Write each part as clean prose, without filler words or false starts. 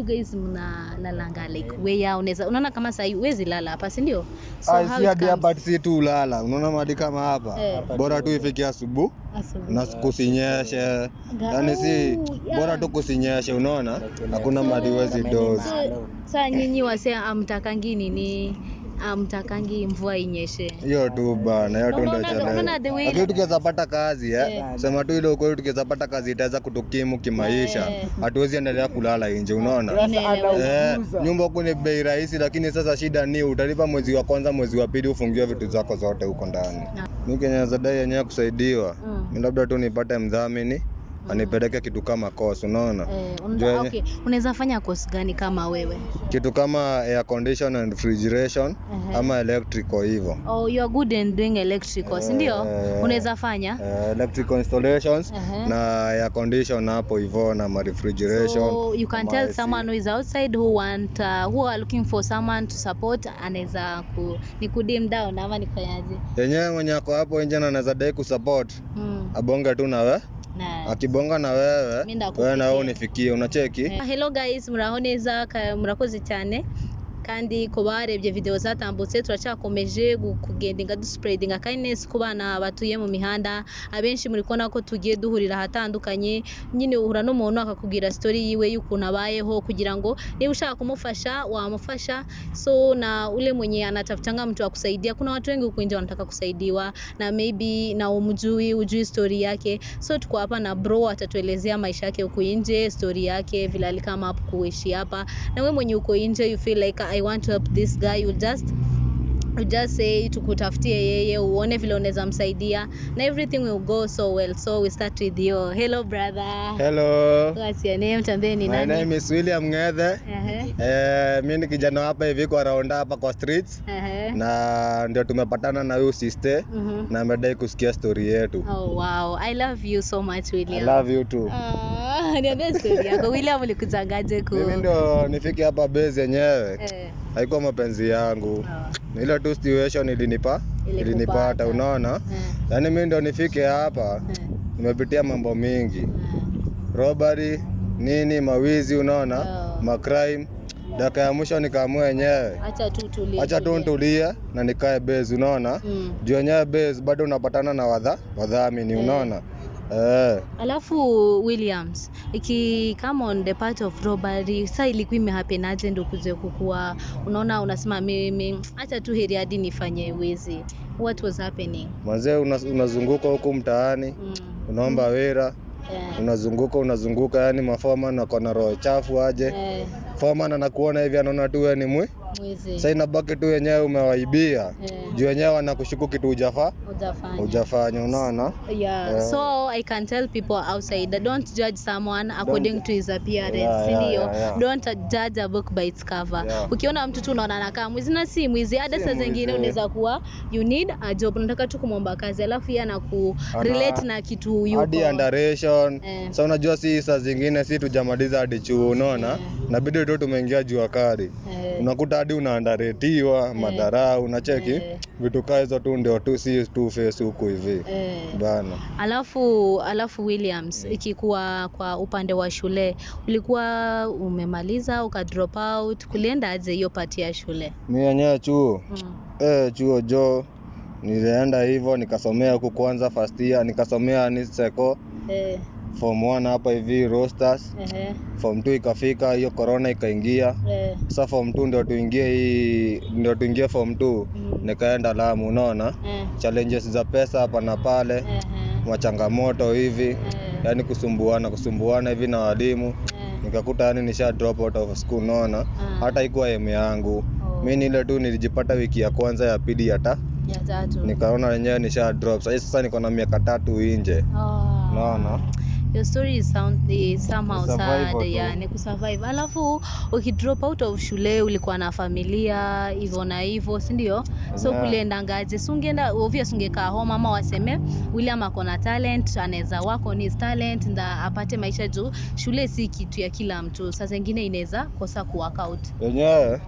you guys mnalalanga like where unaweza unaona kama sasa huwezi lala hapa si ndio? So how si it hadi hapa comes? si tu lala. Unaona madi kama hapa. Bora tu ifike asubuhi. Na kusinyeshe. Yaani si bora tu kusinyeshe unaona? Hakuna madi huwezi doze. Sasa nyinyi wase amtakangi nini? Amtakangi mvua inyeshe. Hiyo tu bana, hiyo tu ndio challenge. Lakini tukiweza pata kazi sema tu ile uko tukiweza pata kazi itaweza kutukimu kimaisha. Hatuwezi endelea kulala nje unaona? Nyumba huko ni bei rahisi lakini sasa shida ni utalipa mwezi wa kwanza, mwezi wa pili ufungiwe vitu zako zote huko ndani. Mimi Kenya zadai yenyewe kusaidiwa. Mimi labda tu nipate mdhamini anipeleke kitu kama course unaona? Okay, unaweza fanya course gani kama wewe? Kitu kama air condition and refrigeration ama electrical hivyo. Oh, you are good in doing electrical, si ndio? Unaweza fanya electrical installations na air condition hapo hivyo na refrigeration. So you can tell someone who is outside who are looking for someone to support anaweza ni kudim down ama nifanyaje? Yenyewe mwenye ako hapo nje anaweza dai kusupport. Abonga tu na wewe. Akibonga na wewe na wewe unifikie unacheki. Hello guys, murahoneza murakoze cyane kandi ko barebye video zatambutse turacyakomeje kugendinga duspreadinga kindness ku bana batuye mu mihanda. Abenshi muri kona ko tugiye duhurira hatandukanye nyine uhura no muntu akakubwira story yiwe y'ukuntu abayeho kugira ngo niba ushaka kumufasha wamufasha. So na ule mwenye anatafutanga mtu akusaidia, kuna watu wengi huko nje wanataka kusaidiwa na maybe na ujui story yake. So tuko hapa na bro atatuelezea maisha yake huko nje, story yake vile alikama hapo kuishi hapa. Na wewe mwenye uko nje you feel like I want to help this guy, you just say tukutafutie yeye uone vile unaweza msaidia na everything will go so well. So we start with you. Hello brother. Hello. What's your name? Tambie ni nani? My name is William Meze. Mimi ni kijana hapa hivi kwa round hapa kwa streets. Na ndio tumepatana na huyu sister na amedai kusikia story yetu. Oh wow, I love you so much William. I love you too. Niambie story yako William, ulikuzangaje ku? Mimi ndio nifike hapa base yenyewe. Haikuwa mapenzi yangu. Ile tu situation ilinipata unaona? Yaani mimi ndio nifike hapa nimepitia mambo mingi. Robbery, nini, mawizi unaona? Macrime. Dakika ya mwisho nikaamua yenyewe. Acha tu nitulie na nikae base unaona? Juu yenyewe base bado unapatana na wadhamini unaona? Alafu Williams, come on the part of robbery, sasa ilikuwa imehappen aje ndio kuze kukua unaona unasema mimi acha tu heri hadi nifanye wizi. What was happening? Mzee unazunguka huko mtaani, unaomba wera, unazunguka yani mafoma na kona roho chafu aje. Foma anakuona hivi anaona tu wewe ni mwizi. Sasa inabaki tu yenyewe umewaibia. Juu yenyewe wanakushuku kitu hujafanya unaona? So I can tell people outside, don't judge someone according to his appearance. Don't judge a book by its cover. Ukiona mtu tu unaona anakaa mwizi na si mwizi, hata saa zingine unaweza kuwa you need a job, unataka tu kumomba kazi alafu yeye anaku relate na kitu yuko. Hadi underration. Sasa unajua si saa zingine si tujamaliza hadi chuo unaona? Inabidi tu tumeingia jua kali. Unakuta hadi unaandaretiwa, madharau, unacheki vitu kama hizo tu ndio tu si tu face huko hivi. Bana. Alafu Williams, ikikuwa kwa upande wa shule, ulikuwa umemaliza ukadrop out, kulienda aje hiyo part ya shule? Mimi yenyewe chuo. Chuo jo nilienda hivyo nikasomea huko kwanza first year, nikasomea ni seko. Form 1 hapa hivi rosters. Form 2 ikafika hiyo corona ikaingia. Sasa form 2 ndio tuingie form 2. Nikaenda Lamu unaona? Challenges za pesa hapa na pale. Machangamoto hivi. Yaani kusumbuana hivi na walimu. Nikakuta yani nisha drop out of school unaona? Hata haikuwa aim yangu. Mimi ile tu nilijipata wiki ya kwanza ya pili ya tatu. Nikaona wenyewe nisha drop. Sasa niko na miaka 3 nje. Unaona? Your story is somehow sad, yani kusurvive. Alafu ukidrop out of shule ulikuwa na familia hivyo na hivyo, si ndio? So kulienda ngaje? Sungeenda obvious ungekaa home ama waseme William ako na talent, anaweza work on his talent nda apate maisha juu shule si kitu ya kila mtu. Sasa zingine inaweza kosa ku work out. Yenyewe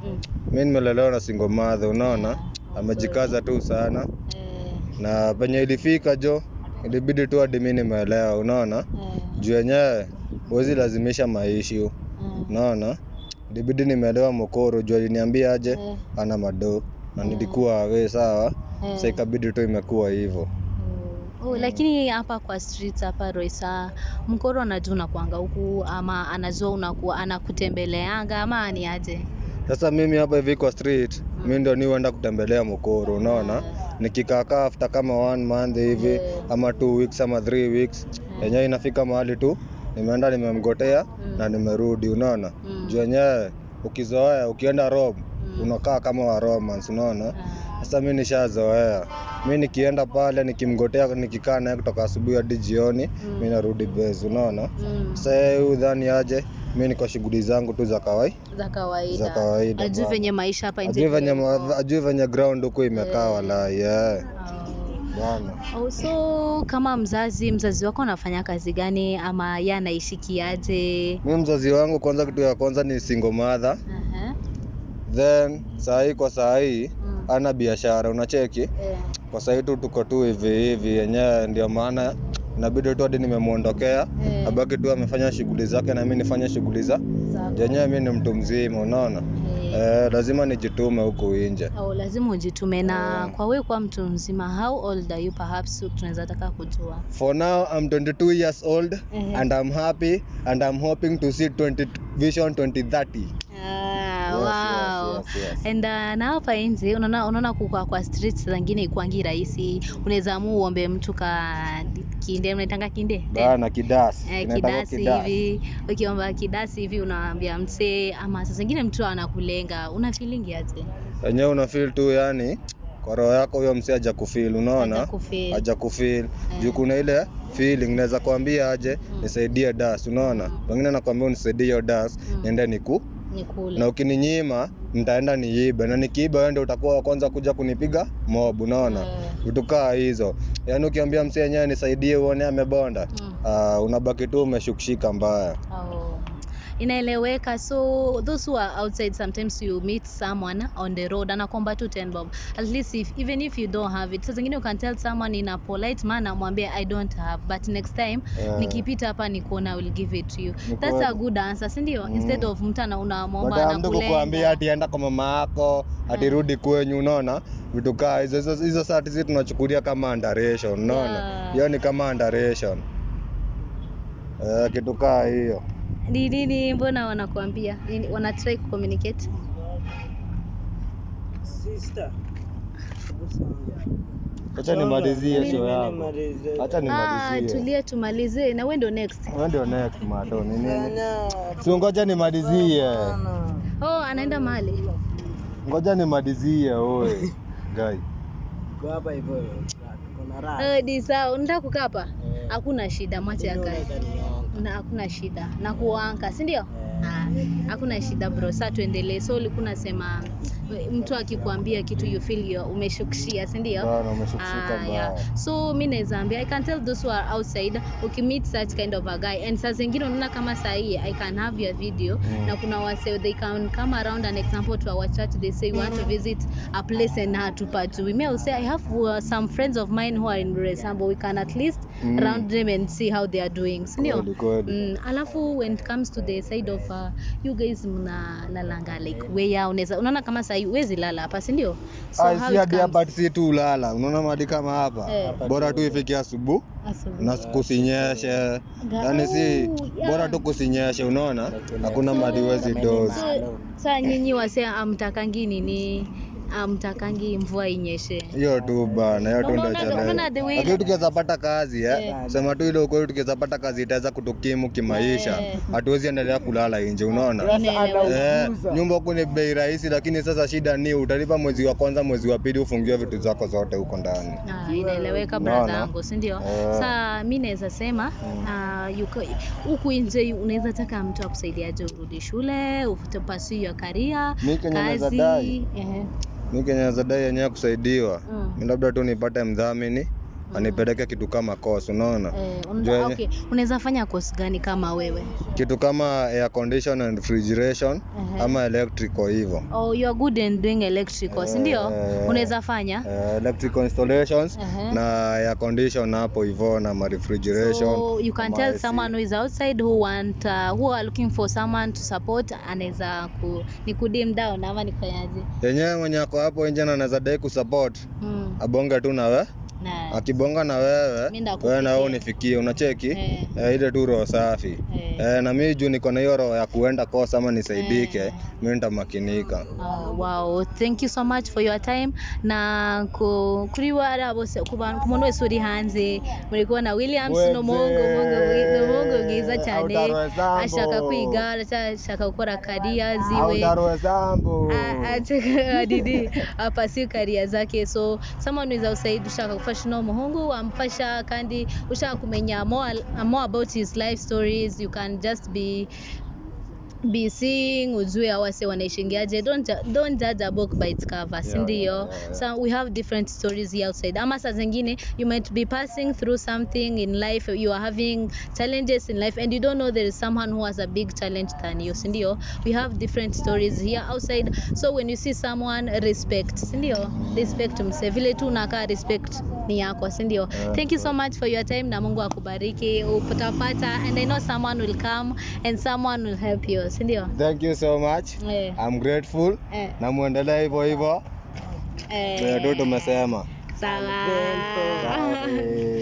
mimi nimelelewa na single mother unaona? Amejikaza tu sana. Na penye ilifika jo ilibidi tu hadi mimi nimeelewa unaona? Juu yenyewe huwezi lazimisha maisha unaona? Dibidi nimeelewa mokoro juu aliniambia aje ana mado na nilikuwa we sawa. Sasa ikabidi tu imekuwa hivyo. Lakini hapa kwa streets hapa Roysa mkoro anajua unakuanga huku ama anajua unakuwa anakutembeleanga ama ni aje? Sasa mimi hapa hivi kwa street mimi ndio nienda kutembelea mkoro unaona. Nikikaa after kama 1 month hivi ama 2 weeks ama 3 weeks yenyewe inafika mahali tu nimeenda nimemgotea na nimerudi unaona. Juu yenyewe ukizoea ukienda Rome unakaa kama wa romance unaona. Sasa mimi nishazoea. Mimi nikienda pale nikimgotea nikikaa naye kutoka asubuhi hadi jioni mimi narudi base unaona. Sasa udhani aje mimi niko shughuli zangu tu za kawaida. Ajui venye maisha hapa nje. Ajui venye ground huko imekaa wala bwana. So kama mzazi wako anafanya kazi gani ama yeye anaishikiaje? Mimi mzazi wangu kwanza kitu ya kwanza ni single mother. Then saa hii ana biashara unacheki. Kwa saa hii tu tuko tu hivi yenyewe ndio maana inabidi tu hadi nimemuondokea. Abaki tu amefanya shughuli zake na mimi nifanye shughuli za. Yenyewe mimi ni mtu mzima unaona. Lazima nijitume huko nje. Lazima ujitume na kwa wewe kwa mtu mzima how old are you perhaps tunaweza taka kujua? For now I'm 22 years old and I'm happy and I'm hoping to see vision 2030. Wow. Yes. And na hapa nje unaona kwa streets zingine ikuangi rahisi. Unaweza uombe mtu kinde mnaitanga kinde? Bana kidasi. Kidasi hivi. Ukiomba kidasi hivi unaambia msee ama saa zingine mtu anakulenga. Una feeling aje? Yenyewe una feel tu yani kwa roho yako huyo msee haja kufeel unaona? Haja kufeel. Juu kuna ile feeling naweza kuambia aje nisaidie das unaona? Wengine nakwambia unisaidie hiyo das niende nikule. Na ukininyima nitaenda niibe na nikiiba wewe ndio utakuwa wa kwanza kuja kunipiga mob unaona. Vitu kaa hizo. Yaani ukiambia msee yenyewe nisaidie uone amebonda unabaki tu umeshukishika mbaya. Inaeleweka. So those who are outside, sometimes you meet someone on the road anakomba tu 10 bob. At least even if you don't have it, sasa zingine you can tell someone in a polite manner mwambie I don't have, but next time nikipita hapa nikuona I will give it to you. That's a good answer, si ndio? Instead of mtu unamwomba na kulenga. Ndio kukuambia ati enda kwa mama yako, ati rudi kwenyu unaona. Vitu kaa hizo saa hizi tunachukulia kama underration unaona. Hiyo ni kama underration. Kitu kaa hiyo. Nini mbona wanakuambia? Wana try ku communicate? Sister. Acha nimalizie show yako. Acha nimalizie. Tulia tumalize na wewe ndio next. Wewe ndio next mato ni nini? Si ngoja nimalizie. Anaenda mahali. Ngoja nimalizie oe. Guy. Kwa hapa hivyo. Kuna raha. Disa, unataka kukaa hapa? Hakuna shida, mwache akae. Na hakuna shida. Na kuanka, si ndio? Hakuna shida bro. Sasa tuendelee. So ulikuwa unasema mtu akikwambia kitu you feel umeshukishia, si ndio? Umeshukishika mbaya. So mimi naweza ambia I can tell those who are outside meet such kind of a guy, and saa zingine unaona kama saa hii I can have your video na kuna wase they can come around, an example to our church, they say want to visit a place and hatupatu. We may say I have some friends of mine who are in Arigisambo, we can at least round them and see how they are doing, si ndio? Alafu when it comes to the side of you guys mnalalanga like where unaweza unaona kama saa hii huwezi lala hapa, si ndio? So how it comes si tu lala unaona madi kama hapa bora tu ifike asubuhi na kusinyeshe, yani si bora tu kusinyeshe unaona, hakuna madi wezi dozi. Sasa nyinyi wase amtakangi nini? Amtakangi mvua inyeshe. Hiyo tu bana, hiyo tu ndio challenge. Lakini tukiweza pata kazi sema tu ile uko tukiweza pata kazi itaweza kutukimu kimaisha. Hatuwezi endelea kulala nje unaona. Nyumba huko ni bei rahisi, lakini sasa shida ni utalipa mwezi wa kwanza, mwezi wa pili ufungiwe vitu zako zote huko ndani. Inaeleweka brother yangu, si ndio? Sasa mimi naweza sema huku nje unaweza taka mtu akusaidiaje urudi shule, ufute ya career, kazi. Mimi Kenya zadai yenyewe kusaidiwa. Mimi labda tu nipate mdhamini anipeleke kitu kama course, unaona. Okay, unaweza fanya course gani kama wewe? Kitu kama air condition and refrigeration ama electrical hivyo. Oh, you are good in doing electrical, si ndio? Unaweza fanya electrical installations na air condition hapo hivyo na refrigeration. So you can tell someone who is outside who are looking for someone to support, anaweza nikudim down ama nifanyaje? Yenyewe mwenye ako hapo nje anaweza dai kusupport. Abonga tu na wewe. Akibonga na wewe na wewe unifikie, unacheki ile tu roho safi. Na mimi juu niko na hiyo roho ya kuenda kosa ama nisaidike, mimi nitamakinika. Wow, thank you so much for your time. Na kuriwara bose kumuntu wese uri hanze muri na Williams no mongo giza cyane, ashaka kwiga, ashaka gukora career ziwe, adidi apasi career zake. So someone who is outside ushaka gufasha no muhungu amfasha, kandi ushaka kumenya more about his life stories, you can just be seeing ujue awase wanaishingiaje. Don't judge a book by its cover, sindio? So we have different stories here outside. Ama saa zingine you might be passing through something in life, you are having challenges in life and you don't know there is someone who has a big challenge than you, sindio? We have different stories here outside. So when you see someone, respect, sindio? Respect mse vile tu unaka respect ni yako, sindio? Thank you so much for your time, na Mungu akubariki upatapata, and I know someone will come and someone will help you, sindio? Thank you so much. I'm grateful. Na muendelee hivyo hivyo. Ndio tumesema. Sawa.